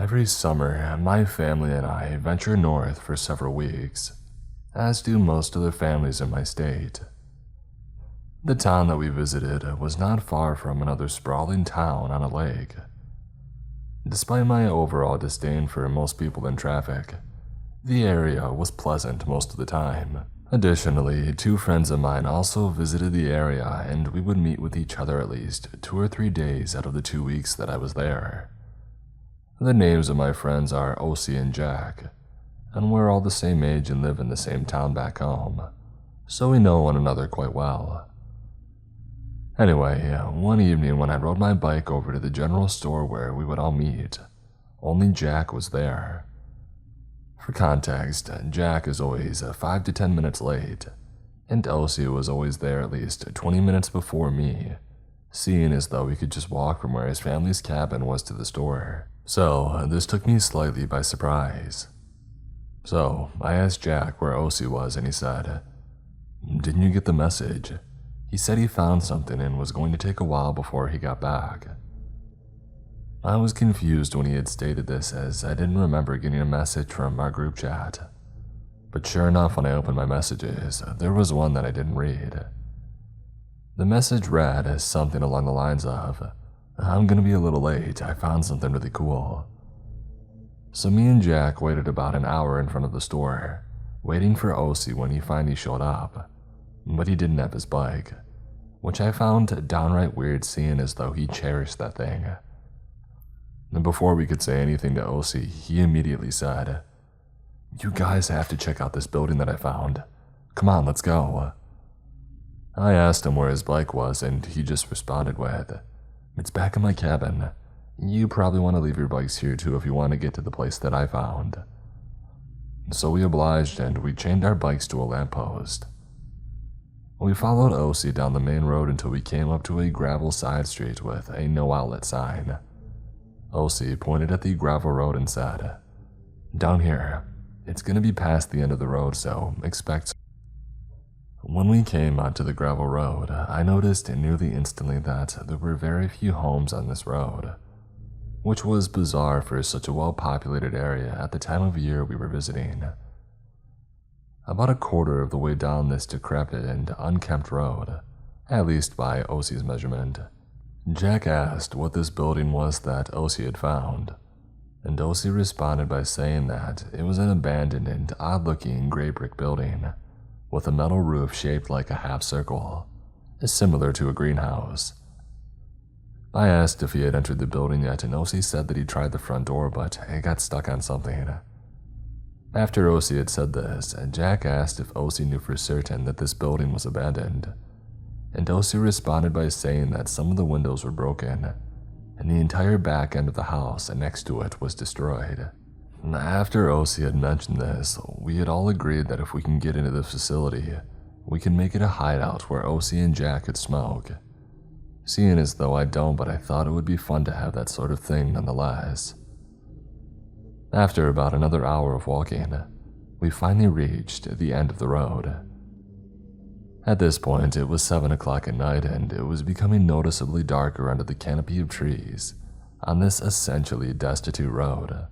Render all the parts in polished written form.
Every summer, my family and I venture north for several weeks, as do most other families in my state. The town that we visited was not far from another sprawling town on a lake. Despite my overall disdain for most people in traffic, the area was pleasant most of the time. Additionally, two friends of mine also visited the area, and we would meet with each other at least 2 or 3 days out of the 2 weeks that I was there. The names of my friends are Osi and Jack, and we're all the same age and live in the same town back home, so we know one another quite well. Anyway, one evening when I rode my bike over to the general store where we would all meet, only Jack was there. For context, Jack is always 5 to 10 minutes late, and Osi was always there at least 20 minutes before me, seeing as though he could just walk from where his family's cabin was to the store. So, this took me slightly by surprise. So, I asked Jack where Osi was, and he said, "Didn't you get the message? He said he found something and was going to take a while before he got back." I was confused when he had stated this, as I didn't remember getting a message from our group chat. But sure enough, when I opened my messages, there was one that I didn't read. The message read as something along the lines of, "I'm gonna be a little late, I found something really cool." So me and Jack waited about an hour in front of the store, waiting for Osi when he finally showed up. But he didn't have his bike, which I found downright weird, seeing as though he cherished that thing. And before we could say anything to Osi, he immediately said, "You guys have to check out this building that I found. Come on, let's go." I asked him where his bike was, and he just responded with, "It's back in my cabin. You probably want to leave your bikes here too if you want to get to the place that I found." So we obliged, and we chained our bikes to a lamppost. We followed Osi down the main road until we came up to a gravel side street with a no outlet sign. Osi pointed at the gravel road and said, "Down here. It's gonna be past the end of the road, so expect." When we came onto the gravel road, I noticed nearly instantly that there were very few homes on this road, which was bizarre for such a well-populated area at the time of year we were visiting. About a quarter of the way down this decrepit and unkempt road, at least by Osi's measurement, Jack asked what this building was that Osi had found, and Osi responded by saying that it was an abandoned and odd-looking gray brick building with a metal roof shaped like a half circle, similar to a greenhouse. I asked if he had entered the building yet, and Osi said that he tried the front door, but it got stuck on something. After Osi had said this, Jack asked if Osi knew for certain that this building was abandoned, and Osi responded by saying that some of the windows were broken, and the entire back end of the house and next to it was destroyed. After Osi had mentioned this, we had all agreed that if we can get into this facility, we can make it a hideout where Osi and Jack could smoke. Seeing as though I don't, but I thought it would be fun to have that sort of thing nonetheless. After about another hour of walking, we finally reached the end of the road. At this point, it was 7 o'clock at night, and it was becoming noticeably darker under the canopy of trees on this essentially destitute road.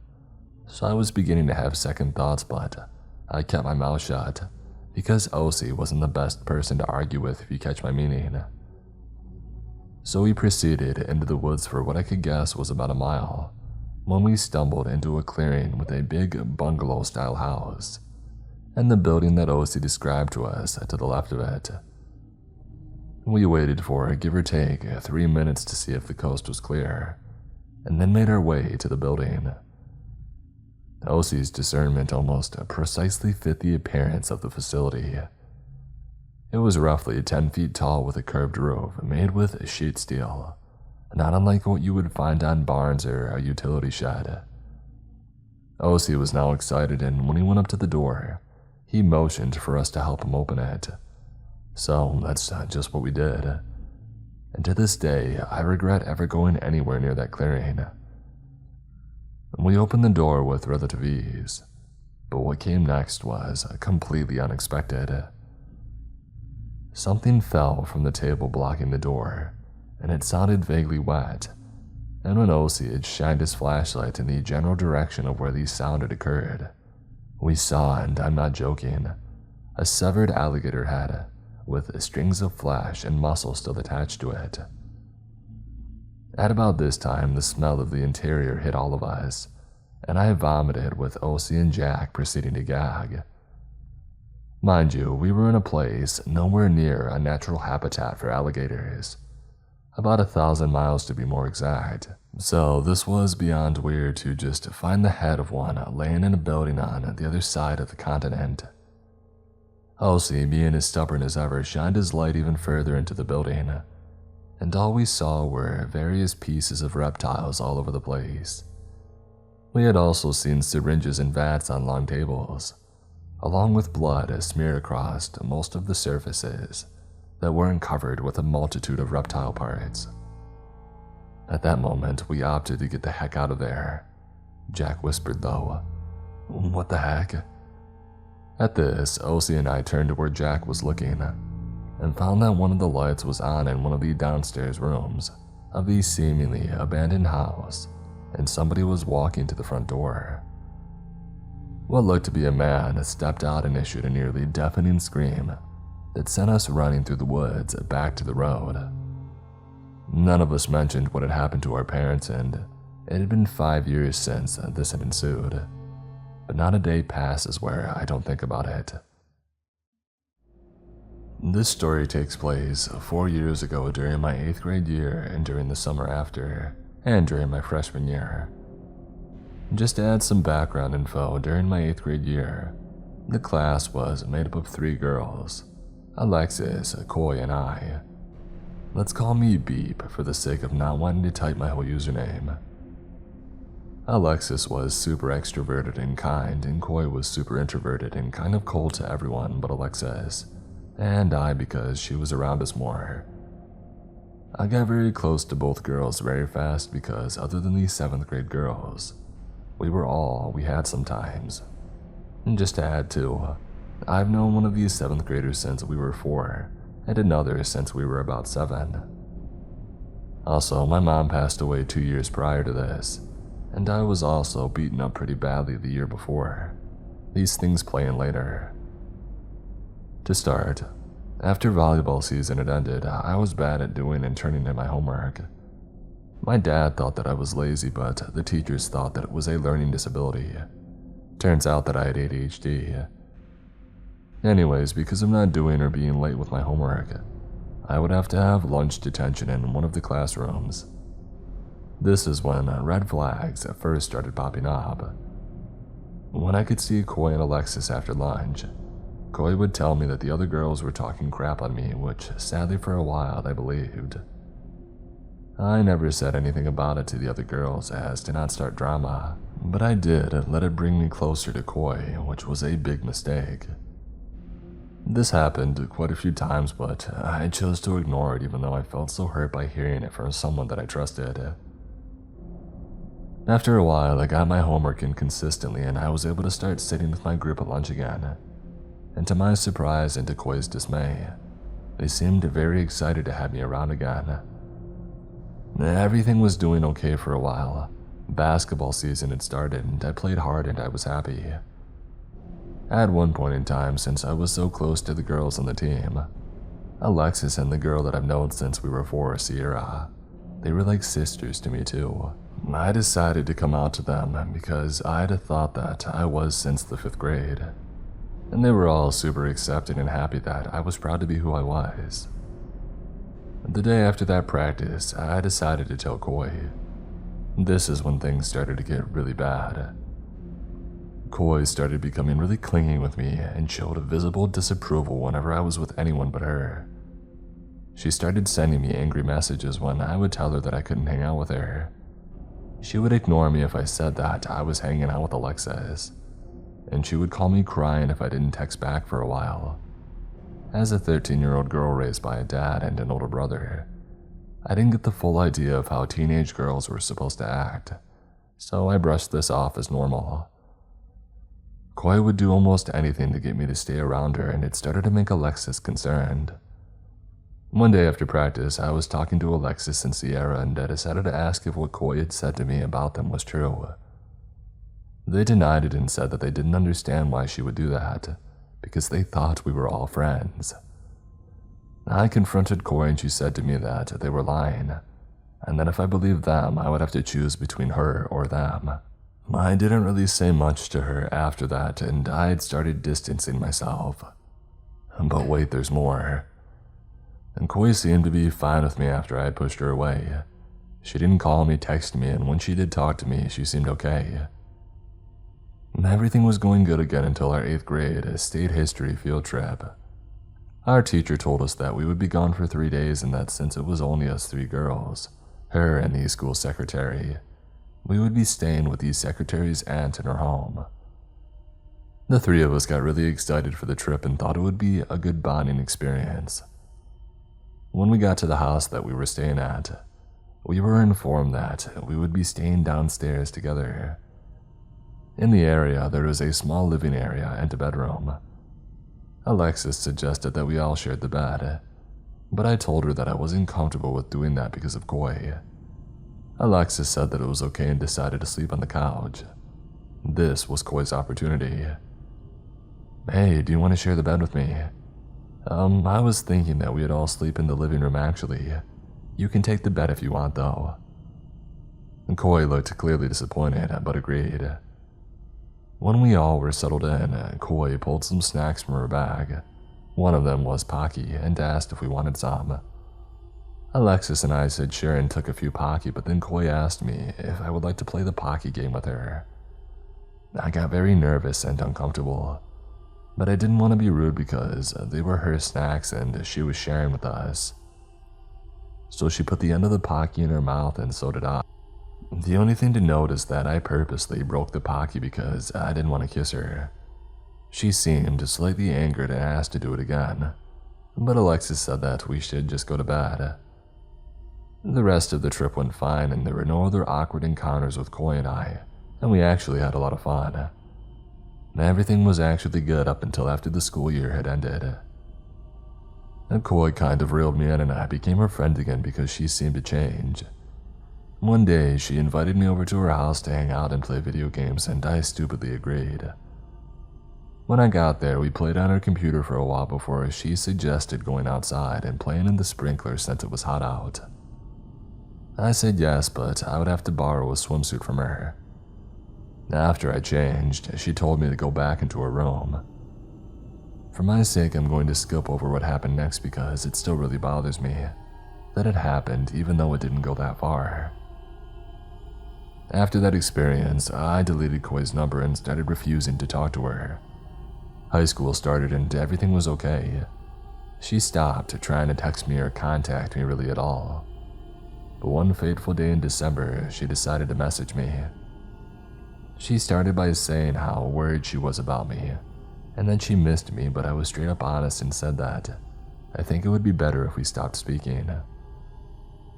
So I was beginning to have second thoughts, but I kept my mouth shut because Osi wasn't the best person to argue with, if you catch my meaning. So we proceeded into the woods for what I could guess was about a mile, when we stumbled into a clearing with a big bungalow-style house, and the building that Osi described to us to the left of it. We waited for, give or take, 3 minutes to see if the coast was clear, and then made our way to the building. Osi's discernment almost precisely fit the appearance of the facility. It was roughly 10 feet tall with a curved roof made with sheet steel, not unlike what you would find on barns or a utility shed. Osi was now excited, and when he went up to the door, he motioned for us to help him open it. So that's just what we did. And to this day, I regret ever going anywhere near that clearing. We opened the door with relative ease, but what came next was completely unexpected. Something fell from the table blocking the door, and it sounded vaguely wet, and when Osi had shined his flashlight in the general direction of where these sound had occurred, we saw, and I'm not joking, a severed alligator head with strings of flesh and muscle still attached to it. At about this time, the smell of the interior hit all of us, and I vomited with Osi and Jack proceeding to gag. Mind you, we were in a place nowhere near a natural habitat for alligators, about 1,000 miles to be more exact, so this was beyond weird to just find the head of one laying in a building on the other side of the continent. Osi, being as stubborn as ever, shined his light even further into the building, and all we saw were various pieces of reptiles all over the place. We had also seen syringes and vats on long tables, along with blood smeared across most of the surfaces that weren't covered with a multitude of reptile parts. At that moment, we opted to get the heck out of there. Jack whispered though, "What the heck?" At this, Osi and I turned to where Jack was looking, and found that one of the lights was on in one of the downstairs rooms of the seemingly abandoned house, and somebody was walking to the front door. What looked to be a man stepped out and issued a nearly deafening scream that sent us running through the woods back to the road. None of us mentioned what had happened to our parents, and it had been 5 years since this had ensued, but not a day passes where I don't think about it. This story takes place 4 years ago during my 8th grade year and during the summer after, and during my freshman year. Just to add some background info, during my 8th grade year, the class was made up of 3 girls, Alexis, Coy, and I. Let's call me Beep for the sake of not wanting to type my whole username. Alexis was super extroverted and kind, and Coy was super introverted and kind of cold to everyone but Alexis, and I because she was around us more. I got very close to both girls very fast because other than the 7th grade girls, we were all we had sometimes. And just to add to, I've known one of these 7th graders since we were 4, and another since we were about 7. Also, my mom passed away 2 years prior to this, and I was also beaten up pretty badly the year before. These things play in later. To start, after volleyball season had ended, I was bad at doing and turning in my homework. My dad thought that I was lazy, but the teachers thought that it was a learning disability. Turns out that I had ADHD. Anyways, because of not doing or being late with my homework, I would have to have lunch detention in one of the classrooms. This is when red flags at first started popping up. When I could see Coy and Alexis after lunch, Coy would tell me that the other girls were talking crap on me, which sadly for a while I believed. I never said anything about it to the other girls as to not start drama, but I did let it bring me closer to Coy, which was a big mistake. This happened quite a few times, but I chose to ignore it even though I felt so hurt by hearing it from someone that I trusted. After a while, I got my homework in consistently and I was able to start sitting with my group at lunch again. And to my surprise and to Coy's dismay, they seemed very excited to have me around again. Everything was doing okay for a while. Basketball season had started and I played hard and I was happy. At one point in time, since I was so close to the girls on the team, Alexis and the girl that I've known since we were 4, Sierra, they were like sisters to me too. I decided to come out to them because I had thought that I was since the 5th grade, and they were all super accepting and happy that I was proud to be who I was. The day after that practice, I decided to tell Coy. This is when things started to get really bad. Coy started becoming really clingy with me and showed a visible disapproval whenever I was with anyone but her. She started sending me angry messages when I would tell her that I couldn't hang out with her. She would ignore me if I said that I was hanging out with Alexis, and she would call me crying if I didn't text back for a while. As a 13-year-old girl raised by a dad and an older brother, I didn't get the full idea of how teenage girls were supposed to act, so I brushed this off as normal. Coy would do almost anything to get me to stay around her, and it started to make Alexis concerned. One day after practice, I was talking to Alexis and Sierra, and I decided to ask if what Koi had said to me about them was true. They denied it and said that they didn't understand why she would do that, because they thought we were all friends. I confronted Koi and she said to me that they were lying, and that if I believed them, I would have to choose between her or them. I didn't really say much to her after that, and I had started distancing myself. But wait, there's more. And Koi seemed to be fine with me after I had pushed her away. She didn't call me, text me, and when she did talk to me, she seemed okay. Everything was going good again until our 8th grade state history field trip. Our teacher told us that we would be gone for 3 days and that since it was only us 3 girls, her and the school secretary, we would be staying with the secretary's aunt in her home. The 3 of us got really excited for the trip and thought it would be a good bonding experience. When we got to the house that we were staying at, we were informed that we would be staying downstairs together. In the area, there was a small living area and a bedroom. Alexis suggested that we all shared the bed, but I told her that I wasn't comfortable with doing that because of Koi. Alexis said that it was okay and decided to sleep on the couch. This was Koi's opportunity. "Hey, do you want to share the bed with me?" I was thinking that we'd all sleep in the living room actually. You can take the bed if you want though. Koi looked clearly disappointed, but agreed. When we all were settled in, Koi pulled some snacks from her bag. One of them was Pocky and asked if we wanted some. Alexis and I said sure and took a few Pocky, but then Koi asked me if I would like to play the Pocky game with her. I got very nervous and uncomfortable, but I didn't want to be rude because they were her snacks and she was sharing with us. So she put the end of the Pocky in her mouth and so did I. The only thing to note is that I purposely broke the Pocky because I didn't want to kiss her. She seemed slightly angered and asked to do it again, but Alexis said that we should just go to bed. The rest of the trip went fine and there were no other awkward encounters with Koi and I, and we actually had a lot of fun. Everything was actually good up until after the school year had ended. And Koi kind of reeled me in and I became her friend again because she seemed to change. One day, she invited me over to her house to hang out and play video games, and I stupidly agreed. When I got there, we played on her computer for a while before she suggested going outside and playing in the sprinkler since it was hot out. I said yes, but I would have to borrow a swimsuit from her. After I changed, she told me to go back into her room. For my sake, I'm going to skip over what happened next because it still really bothers me that it happened even though it didn't go that far. After that experience, I deleted Koi's number and started refusing to talk to her. High school started and everything was okay. She stopped trying to text me or contact me really at all. But one fateful day in December, she decided to message me. She started by saying how worried she was about me, and that she missed me, but I was straight up honest and said that I think it would be better if we stopped speaking.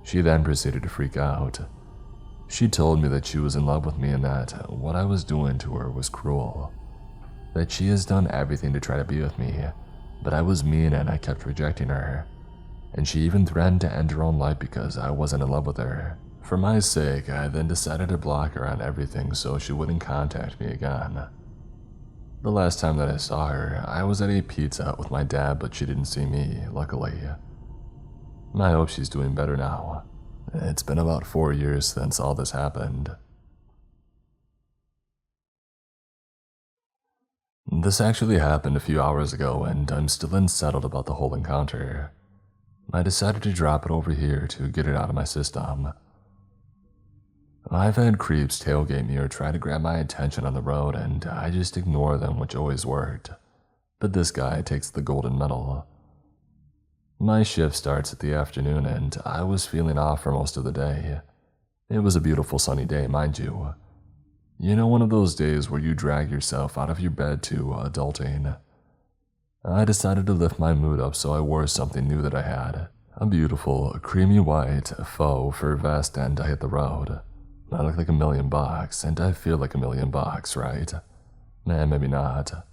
She then proceeded to freak out. She told me that she was in love with me and that what I was doing to her was cruel. That she has done everything to try to be with me, but I was mean and I kept rejecting her. And she even threatened to end her own life because I wasn't in love with her. For my sake, I then decided to block her on everything so she wouldn't contact me again. The last time that I saw her, I was at a pizza hut with my dad, but she didn't see me, luckily. I hope she's doing better now. It's been about 4 years since all this happened. This actually happened a few hours ago, and I'm still unsettled about the whole encounter. I decided to drop it over here to get it out of my system. I've had creeps tailgate me or try to grab my attention on the road, and I just ignore them, which always worked. But this guy takes the golden medal. My shift starts at the afternoon, and I was feeling off for most of the day. It was a beautiful sunny day, mind you. You know, one of those days where you drag yourself out of your bed to adulting. I decided to lift my mood up, so I wore something new that I had. A beautiful, creamy white, faux fur vest, and I hit the road. I look like $1,000,000, and I feel like $1,000,000, right? Maybe not.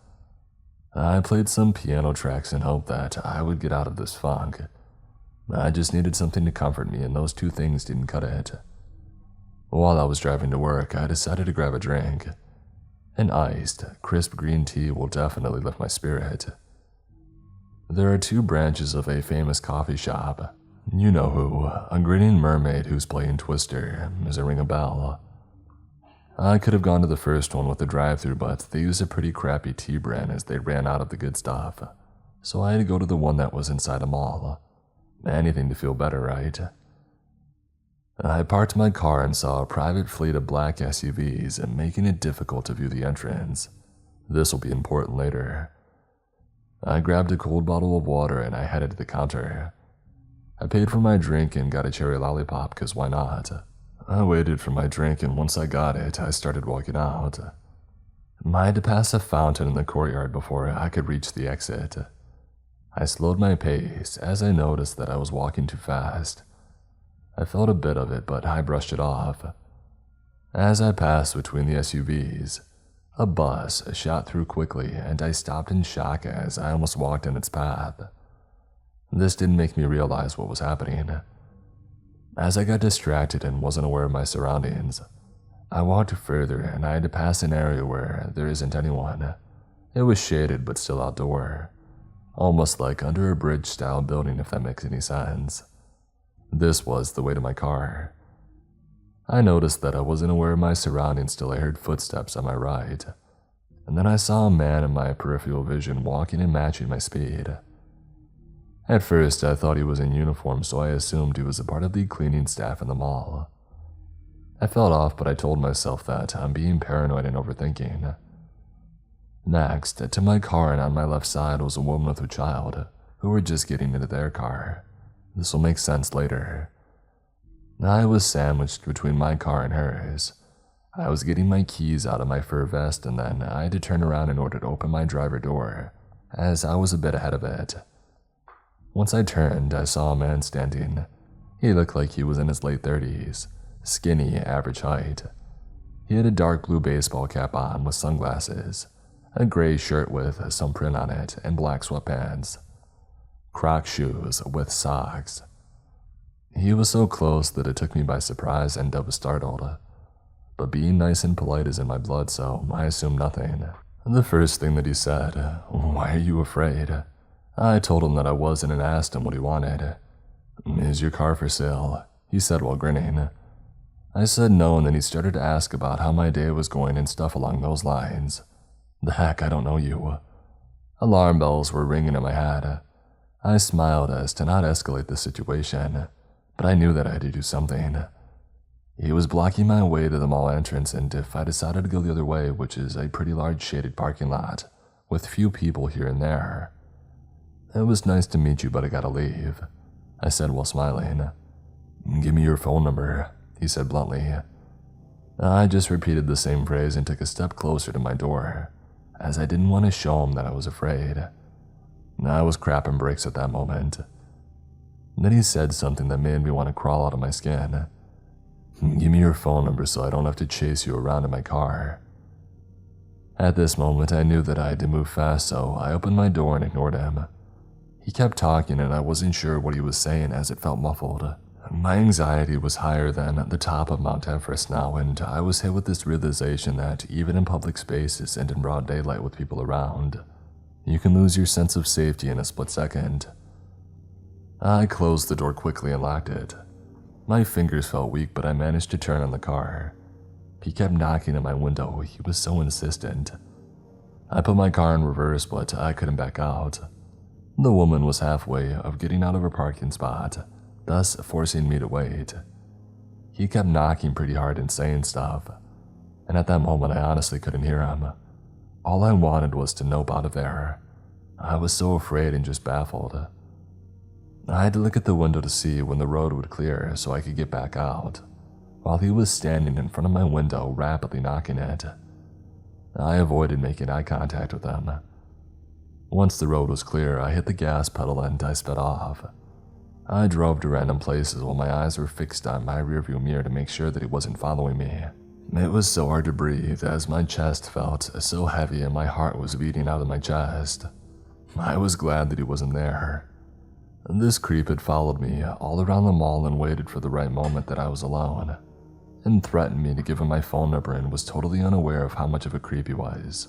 I played some piano tracks and hoped that I would get out of this funk. I just needed something to comfort me, and those two things didn't cut it. While I was driving to work, I decided to grab a drink. An iced, crisp green tea will definitely lift my spirit. There are two branches of a famous coffee shop. You know who, a grinning mermaid who's playing Twister. Does it ring a bell? I could have gone to the first one with the drive-thru, but they used a pretty crappy tea brand as they ran out of the good stuff. So I had to go to the one that was inside a mall. Anything to feel better, right? I parked my car and saw a private fleet of black SUVs, making it difficult to view the entrance. This will be important later. I grabbed a cold bottle of water and I headed to the counter. I paid for my drink and got a cherry lollipop, because why not? I waited for my drink, and once I got it, I started walking out. I had to pass a fountain in the courtyard before I could reach the exit. I slowed my pace as I noticed that I was walking too fast. I felt a bit of it, but I brushed it off. As I passed between the SUVs, a bus shot through quickly, and I stopped in shock as I almost walked in its path. This didn't make me realize what was happening. As I got distracted and wasn't aware of my surroundings, I walked further and I had to pass an area where there isn't anyone. It was shaded but still outdoor, almost like under a bridge-style building, if that makes any sense. This was the way to my car. I noticed that I wasn't aware of my surroundings till I heard footsteps on my right, and then I saw a man in my peripheral vision walking and matching my speed. At first, I thought he was in uniform, so I assumed he was a part of the cleaning staff in the mall. I felt off, but I told myself that I'm being paranoid and overthinking. Next, to my car and on my left side was a woman with a child, who were just getting into their car. This will make sense later. I was sandwiched between my car and hers. I was getting my keys out of my fur vest, and then I had to turn around in order to open my driver door, as I was a bit ahead of it. Once I turned, I saw a man standing. He looked like he was in his late 30s, skinny, average height. He had a dark blue baseball cap on with sunglasses, a gray shirt with some print on it, and black sweatpants. Crocs shoes with socks. He was so close that it took me by surprise and I was startled. But being nice and polite is in my blood, so I assumed nothing. The first thing that he said, "Why are you afraid?" I told him that I wasn't and asked him what he wanted. "Is your car for sale?" he said while grinning. I said no, and then he started to ask about how my day was going and stuff along those lines. The heck, I don't know you. Alarm bells were ringing in my head. I smiled as to not escalate the situation, but I knew that I had to do something. He was blocking my way to the mall entrance, and if I decided to go the other way, which is a pretty large shaded parking lot, with few people here and there. "It was nice to meet you, but I gotta leave," I said while smiling. "Give me your phone number," he said bluntly. I just repeated the same phrase and took a step closer to my door, as I didn't want to show him that I was afraid. I was crapping brakes at that moment. Then he said something that made me want to crawl out of my skin. "Give me your phone number so I don't have to chase you around in my car." At this moment, I knew that I had to move fast, so I opened my door and ignored him. He kept talking and I wasn't sure what he was saying as it felt muffled. My anxiety was higher than the top of Mount Everest now, and I was hit with this realization that even in public spaces and in broad daylight with people around, you can lose your sense of safety in a split second. I closed the door quickly and locked it. My fingers felt weak, but I managed to turn on the car. He kept knocking at my window. He was so insistent. I put my car in reverse, but I couldn't back out. The woman was halfway of getting out of her parking spot, thus forcing me to wait. He kept knocking pretty hard and saying stuff, and at that moment I honestly couldn't hear him. All I wanted was to nope out of there. I was so afraid and just baffled. I had to look at the window to see when the road would clear so I could get back out, while he was standing in front of my window rapidly knocking it. I avoided making eye contact with him. Once the road was clear, I hit the gas pedal and I sped off. I drove to random places while my eyes were fixed on my rearview mirror to make sure that he wasn't following me. It was so hard to breathe as my chest felt so heavy and my heart was beating out of my chest. I was glad that he wasn't there. This creep had followed me all around the mall and waited for the right moment that I was alone, and threatened me to give him my phone number and was totally unaware of how much of a creep he was.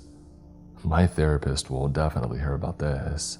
My therapist will definitely hear about this.